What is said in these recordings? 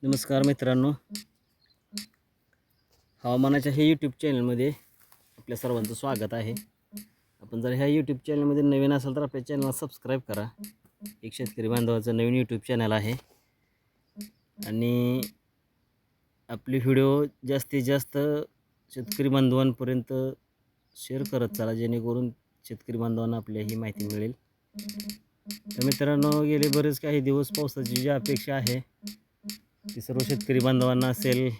नमस्कार मित्रांनो, हवामानाच्या हे यूट्यूब चॅनलमध्ये आपल्या सर्वांचं स्वागत आहे. आपण जर ह्या यूट्यूब चॅनलमध्ये नवीन असाल तर आपल्या चॅनलला सबस्क्राईब करा. एक शेतकरी बांधवाचं नवीन यूट्यूब चॅनल आहे आणि आपले व्हिडिओ जास्तीत जास्त शेतकरी बांधवांपर्यंत शेअर करत चला, जेणेकरून शेतकरी बांधवांना आपल्या ही माहिती मिळेल. तर मित्रांनो, गेले बरेच काही दिवस पावसाची जी अपेक्षा आहे ती सर्व शेतकरी बांधवांना असेल.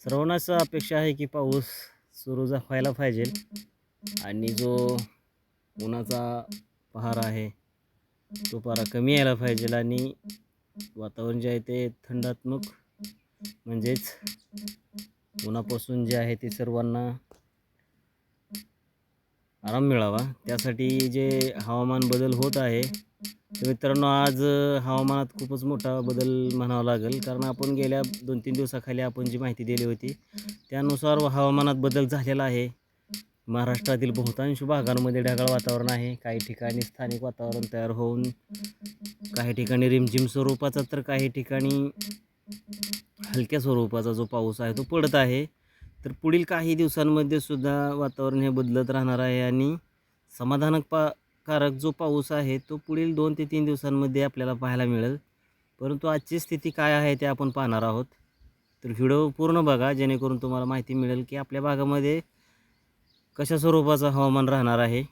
सर्वांनाच अपेक्षा आहे की पाऊस सुरू व्हायला पाहिजे आणि जो उन्हाचा पहार आहे तो पारा कमी यायला पाहिजे आणि वातावरण जे आहे ते थंडात्मक म्हणजेच उन्हापासून जे आहे ते सर्वांना आराम मिळावा, त्यासाठी जे हवामान बदल होत आहे. तर मित्रांनो, आज हवामानात खूपच मोठा बदल म्हणावा लागेल, कारण आपण गेल्या 2-3 दिवसाखाली आपण जी माहिती दिली होती त्यानुसार हवामानात बदल झालेला आहे. महाराष्ट्रातील बहुतांश भागांमध्ये ढगाळ वातावरण आहे. काही ठिकाणी स्थानिक वातावरण तयार होऊन काही ठिकाणी रिमझिम स्वरूपाचा तर काही ठिकाणी हलक्या स्वरूपाचा जो पाऊस आहे तो पडत आहे. तर पुढील काही दिवसांमध्ये सुद्धा वातावरण हे बदलत राहणार आहे आणि कारक जो पाऊस आहे तो पुढील 2 ते 3 दिवसांमध्ये आपल्याला पाहायला मिळेल. परंतु आजची स्थिती काय आहे ते आपण पाहणार आहोत. तर व्हिडिओ पूर्ण बघा, जेणेकरून तुम्हाला माहिती मिळेल की आपल्या भागामध्ये कशा स्वरूपाचं हवामान राहणार आहे.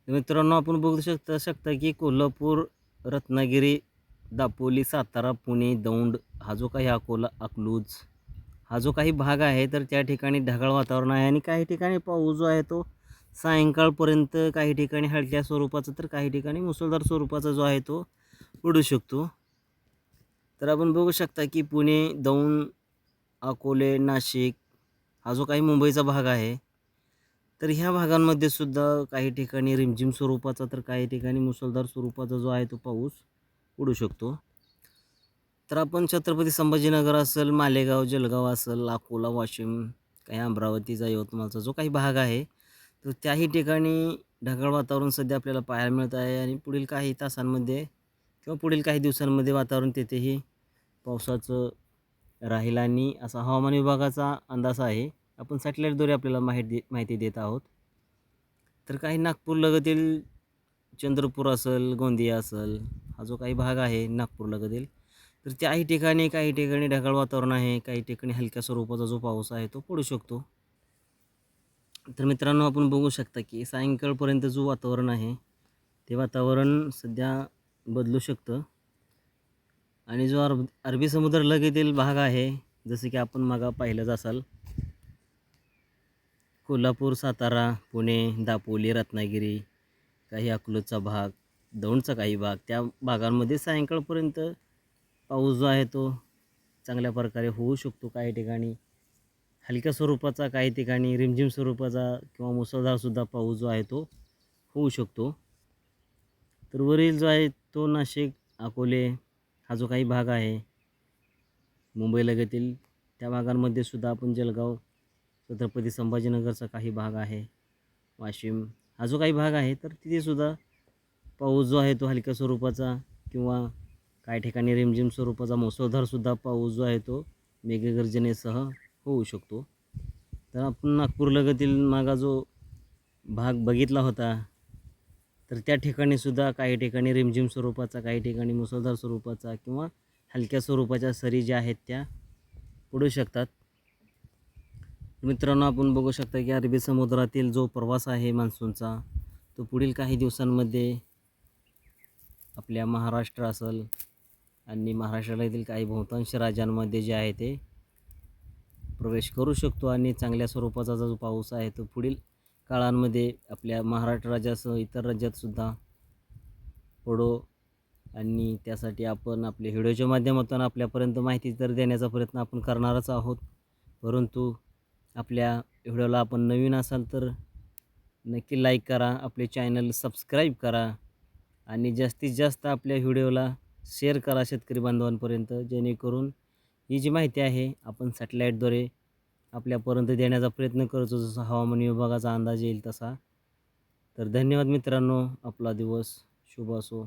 मित्रांनो, आपण बघू शकता की कोल्हापूर, रत्नागिरी, दापोली, सातारा, पुणे, दौंड, हा जो काही अकोला, अकलूज हा जो काही भाग आहे तर त्या ठिकाणी ढगाळ वातावरण आहे आणि काही ठिकाणी पाऊस जो आहे तो सायंकाळपर्यंत, काही ठिकाणी हलक्या स्वरूपाचा तर काही ठिकाणी मुसळधार स्वरूपाचा जो आहे तो पडू शकतो. तर आपण बघू शकता की पुणे, दौंड, अकोले, नाशिक हा जो काही मुंबईचा भाग आहे तर ह्या भागांमध्ये सुद्धा काही ठिकाणी रिमझिम स्वरूपाचा तर काही ठिकाणी मुसळधार स्वरूपाचा जो आहे तो पाऊस पडू शकतो. तर आपण छत्रपती संभाजीनगर असेल, मालेगाव, जळगाव असेल, अकोला, वाशिम, काही अमरावतीचा, यवतमाळचा जो काही भाग आहे तर त्याही ठिकाणी ढगाळ वातावरण सध्या आपल्याला पाहायला मिळत आहे आणि पुढील काही तासांमध्ये किंवा पुढील काही दिवसांमध्ये वातावरण तेथेही पावसाचं राहील आणि असा हवामान विभागाचा अंदाज आहे. आपण सॅटेलाईटद्वारे आपल्याला माहिती देत आहोत. तर काही नागपूरलगतील चंद्रपूर असेल, गोंदिया असेल, हा जो काही भाग आहे नागपूरलगतील, तर त्याही ठिकाणी काही ठिकाणी ढगाळ वातावरण आहे, काही ठिकाणी हलक्या स्वरूपाचा जो पाऊस आहे तो पडू शकतो. तर मित्रांनो, आपण बघू शकता की सायंकाळपर्यंत जो वातावरण आहे ते वातावरण सध्या बदलू शकतं आणि जो अरबी समुद्र लगतील भाग आहे, जसं की आपण मागं पाहिलंच असाल, कोल्हापूर, सातारा, पुणे, दापोली, रत्नागिरी, काही अकलूजचा भाग, दौंडचा काही भाग, त्या भागांमध्ये सायंकाळपर्यंत पाऊस जो आहे तो चांगल्या प्रकारे होऊ शकतो. काही ठिकाणी हलक्या स्वरूपाचा, काही ठिकाणी रिमझिम स्वरूपाचा किंवा मुसळधारसुद्धा पाऊस जो आहे तो होऊ शकतो. तर वरील जो आहे तो नाशिक, अकोले हा जो काही भाग आहे मुंबईलगतील, त्या भागांमध्ये सुद्धा आपण जळगाव, छत्रपती संभाजीनगरचा काही भाग आहे, वाशिम हा जो काही भाग आहे तर तिथेसुद्धा पाऊस जो आहे तो हलक्या स्वरूपाचा किंवा काही ठिकाणी रिमझिम स्वरूपाचा मुसळधारसुद्धा पाऊस जो आहे तो मेघगर्जनेसह होऊ शकतो. तर आपण नागपूरलगतील मागा जो भाग बघितला होता तर त्या ठिकाणीसुद्धा काही ठिकाणी रिमझिम स्वरूपाचा, काही ठिकाणी मुसळधार स्वरूपाचा किंवा हलक्या स्वरूपाच्या सरी ज्या आहेत त्या पडू शकतात. मित्रांनो, आपण बघू शकता की अरबी समुद्रातील जो प्रवास आहे मान्सूनचा तो पुढील काही दिवसांमध्ये आपल्या महाराष्ट्र असेल आणि महाराष्ट्रातील काही बहुतांश राज्यांमध्ये जे आहे ते प्रवेश करू शकतो आणि चांगल्या स्वरूपाचा जो पाऊस आहे तो पुढील काळांमध्ये आपल्या महाराष्ट्र राज्यासह इतर राज्यातसुद्धा पडो. आणि त्यासाठी आपण आपल्या व्हिडिओच्या माध्यमातून आपल्यापर्यंत माहिती तर देण्याचा प्रयत्न आपण करणारच आहोत. परंतु आपल्या व्हिडिओला आपण नवीन असाल तर नक्की लाईक करा, आपले चॅनल सबस्क्राईब करा आणि जास्तीत जास्त आपल्या व्हिडिओला शेअर करा शेतकरी बांधवांपर्यंत, जेणेकरून ही जी माहिती आहे आपण सॅटेलाईटद्वारे आपल्यापर्यंत देण्याचा प्रयत्न करतो, जसा हवामान विभागाचा अंदाज येईल तसा. तर धन्यवाद मित्रांनो, आपला दिवस शुभ असो.